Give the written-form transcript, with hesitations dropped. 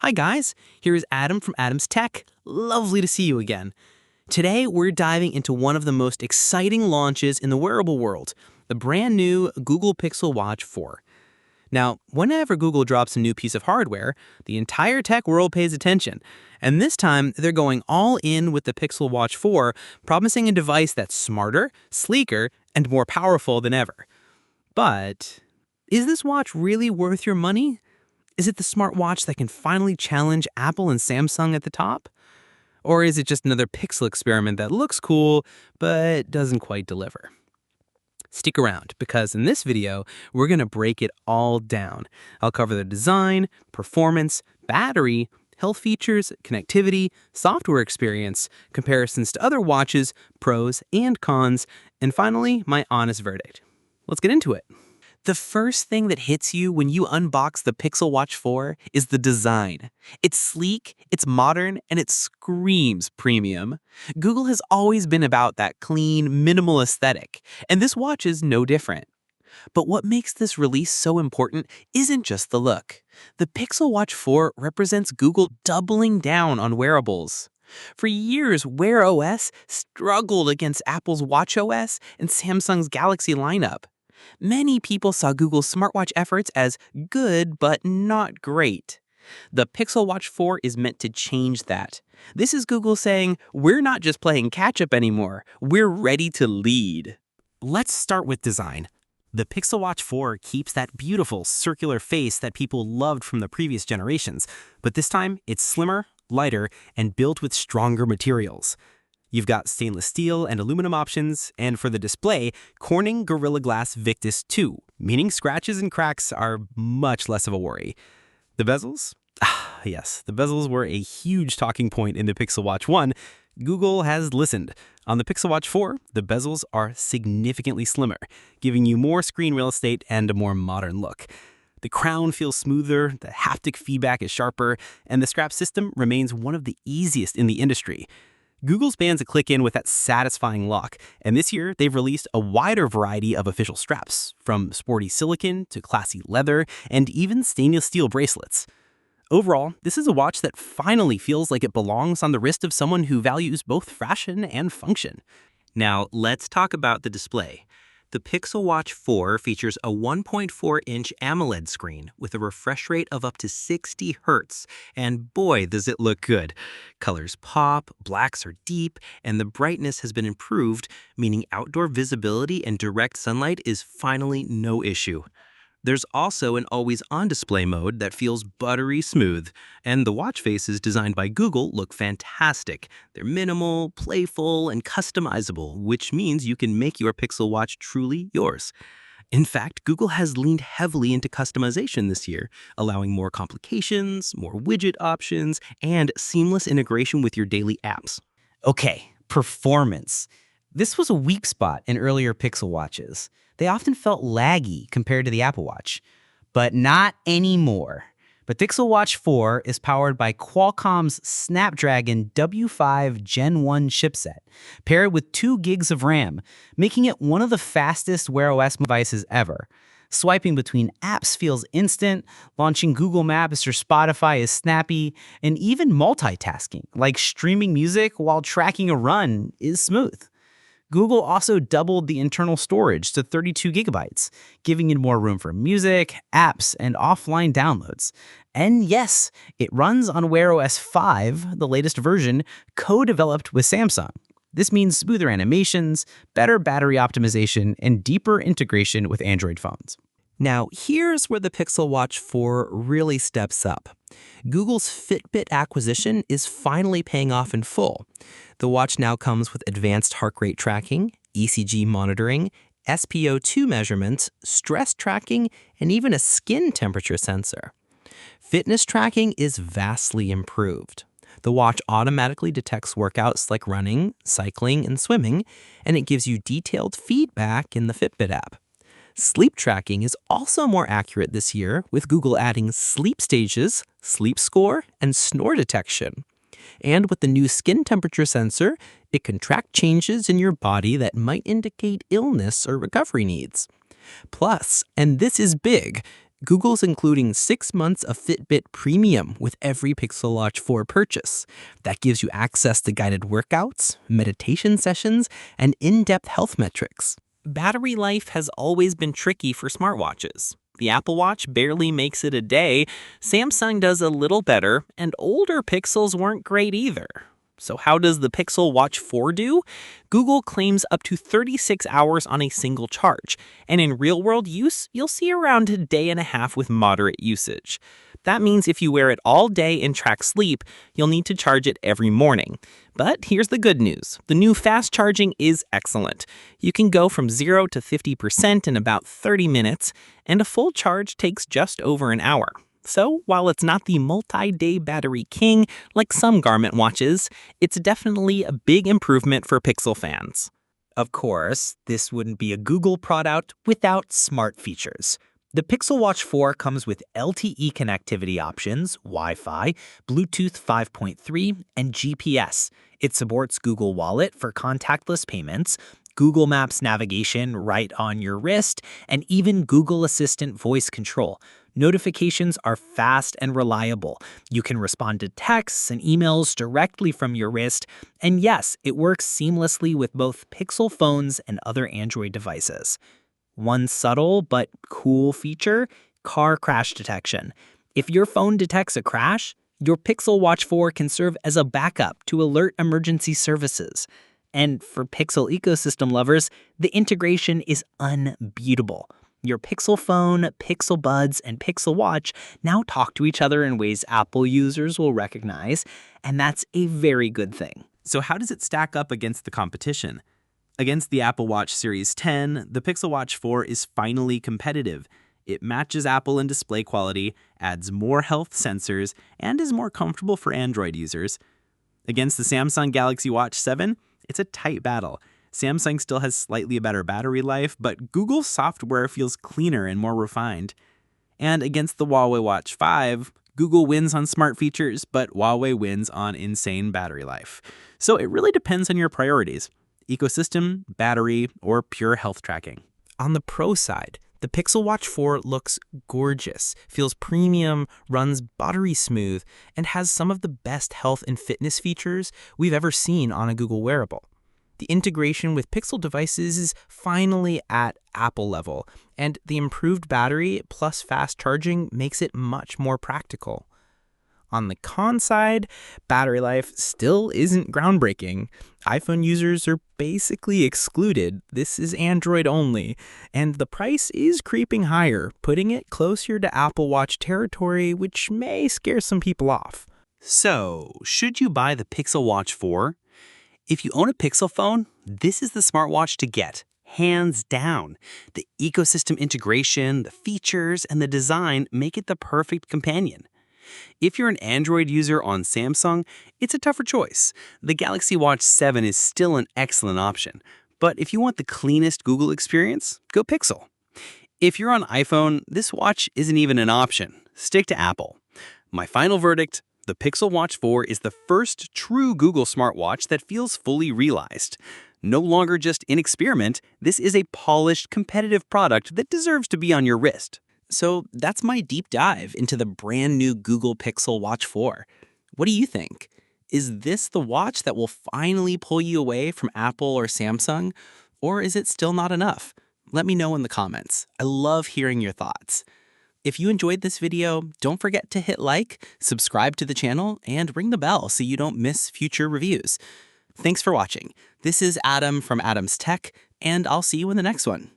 Hi guys, here is Adam from Adam's Tech. Lovely to see you again. Today we're diving into one of the most exciting launches in the wearable world, the brand new Google Pixel Watch 4. Now, whenever Google drops a new piece of hardware, the entire tech world pays attention. And this time, they're going all in with the Pixel Watch 4, promising a device that's smarter, sleeker, and more powerful than ever. But is this watch really worth your money? Is it the smartwatch that can finally challenge Apple and Samsung at the top? Or is it just another Pixel experiment that looks cool, but doesn't quite deliver? Stick around, because in this video, we're going to break it all down. I'll cover the design, performance, battery, health features, connectivity, software experience, comparisons to other watches, pros and cons, and finally, my honest verdict. Let's get into it. The first thing that hits you when you unbox the Pixel Watch 4 is the design. It's sleek, it's modern, and it screams premium. Google has always been about that clean, minimal aesthetic, and this watch is no different. But what makes this release so important isn't just the look. The Pixel Watch 4 represents Google doubling down on wearables. For years, Wear OS struggled against Apple's watchOS and Samsung's Galaxy lineup. Many people saw Google's smartwatch efforts as good but not great. The Pixel Watch 4 is meant to change that. This is Google saying, we're not just playing catch-up anymore, we're ready to lead. Let's start with design. The Pixel Watch 4 keeps that beautiful circular face that people loved from the previous generations, but this time it's slimmer, lighter, and built with stronger materials. You've got stainless steel and aluminum options, and for the display, Corning Gorilla Glass Victus 2, meaning scratches and cracks are much less of a worry. The bezels? Yes, the bezels were a huge talking point in the Pixel Watch 1. Google has listened. On the Pixel Watch 4, the bezels are significantly slimmer, giving you more screen real estate and a more modern look. The crown feels smoother, the haptic feedback is sharper, and the strap system remains one of the easiest in the industry. Google's bands a click in with that satisfying lock, and this year they've released a wider variety of official straps, from sporty silicone to classy leather, and even stainless steel bracelets. Overall, this is a watch that finally feels like it belongs on the wrist of someone who values both fashion and function. Now, let's talk about the display. The Pixel Watch 4 features a 1.4-inch AMOLED screen with a refresh rate of up to 60 Hz, and boy, does it look good. Colors pop, blacks are deep, and the brightness has been improved, meaning outdoor visibility and direct sunlight is finally no issue. There's also an always-on display mode that feels buttery smooth, and the watch faces designed by Google look fantastic. They're minimal, playful, and customizable, which means you can make your Pixel Watch truly yours. In fact, Google has leaned heavily into customization this year, allowing more complications, more widget options, and seamless integration with your daily apps. Okay, performance. This was a weak spot in earlier Pixel watches. They often felt laggy compared to the Apple Watch, but not anymore. The Pixel Watch 4 is powered by Qualcomm's Snapdragon W5 Gen 1 chipset, paired with 2 gigs of RAM, making it one of the fastest Wear OS devices ever. Swiping between apps feels instant, launching Google Maps or Spotify is snappy, and even multitasking, like streaming music while tracking a run, is smooth. Google also doubled the internal storage to 32 gigabytes, giving you more room for music, apps, and offline downloads. And yes, it runs on Wear OS 5, the latest version, co-developed with Samsung. This means smoother animations, better battery optimization, and deeper integration with Android phones. Now, here's where the Pixel Watch 4 really steps up. Google's Fitbit acquisition is finally paying off in full. The watch now comes with advanced heart rate tracking, ECG monitoring, SpO2 measurements, stress tracking, and even a skin temperature sensor. Fitness tracking is vastly improved. The watch automatically detects workouts like running, cycling, and swimming, and it gives you detailed feedback in the Fitbit app. Sleep tracking is also more accurate this year, with Google adding sleep stages, sleep score, and snore detection. And with the new skin temperature sensor, it can track changes in your body that might indicate illness or recovery needs. Plus, and this is big, Google's including 6 months of Fitbit Premium with every Pixel Watch 4 purchase. That gives you access to guided workouts, meditation sessions, and in-depth health metrics. Battery life has always been tricky for smartwatches. The Apple Watch barely makes it a day, Samsung does a little better, and older Pixels weren't great either. So how does the Pixel Watch 4 do? Google claims up to 36 hours on a single charge, and in real-world use, you'll see around a day and a half with moderate usage. That means if you wear it all day and track sleep, you'll need to charge it every morning. But here's the good news. The new fast charging is excellent. You can go from 0 to 50% in about 30 minutes, and a full charge takes just over an hour. So, while it's not the multi-day battery king like some Garmin watches, it's definitely a big improvement for Pixel fans. Of course, this wouldn't be a Google product without smart features. The Pixel Watch 4 comes with LTE connectivity options, Wi-Fi, Bluetooth 5.3, and GPS. It supports Google Wallet for contactless payments, Google Maps navigation right on your wrist, and even Google Assistant voice control. Notifications are fast and reliable. You can respond to texts and emails directly from your wrist. And yes, it works seamlessly with both Pixel phones and other Android devices. One subtle but cool feature, car crash detection. If your phone detects a crash, your Pixel Watch 4 can serve as a backup to alert emergency services. And for Pixel ecosystem lovers, the integration is unbeatable. Your Pixel phone, Pixel Buds, and Pixel Watch now talk to each other in ways Apple users will recognize, and that's a very good thing. So how does it stack up against the competition? Against the Apple Watch Series 10, the Pixel Watch 4 is finally competitive. It matches Apple in display quality, adds more health sensors, and is more comfortable for Android users. Against the Samsung Galaxy Watch 7, it's a tight battle. Samsung still has slightly better battery life, but Google's software feels cleaner and more refined. And against the Huawei Watch 5, Google wins on smart features, but Huawei wins on insane battery life. So it really depends on your priorities: ecosystem, battery, or pure health tracking. On the pro side, the Pixel Watch 4 looks gorgeous, feels premium, runs buttery smooth, and has some of the best health and fitness features we've ever seen on a Google wearable. The integration with Pixel devices is finally at Apple level, and the improved battery plus fast charging makes it much more practical. On the con side, battery life still isn't groundbreaking. iPhone users are basically excluded. This is Android only, and the price is creeping higher, putting it closer to Apple Watch territory, which may scare some people off. So, should you buy the Pixel Watch 4? If you own a Pixel phone, this is the smartwatch to get, hands down. The ecosystem integration, the features, and the design make it the perfect companion. If you're an Android user on Samsung, it's a tougher choice. The Galaxy Watch 7 is still an excellent option. But if you want the cleanest Google experience, go Pixel. If you're on iPhone, this watch isn't even an option. Stick to Apple. My final verdict: the Pixel Watch 4 is the first true Google smartwatch that feels fully realized. No longer just an experiment, this is a polished, competitive product that deserves to be on your wrist. So that's my deep dive into the brand new Google Pixel Watch 4. What do you think? Is this the watch that will finally pull you away from Apple or Samsung? Or is it still not enough? Let me know in the comments. I love hearing your thoughts. If you enjoyed this video, don't forget to hit like, subscribe to the channel, and ring the bell so you don't miss future reviews. Thanks for watching. This is Adam from Adam's Tech, and I'll see you in the next one.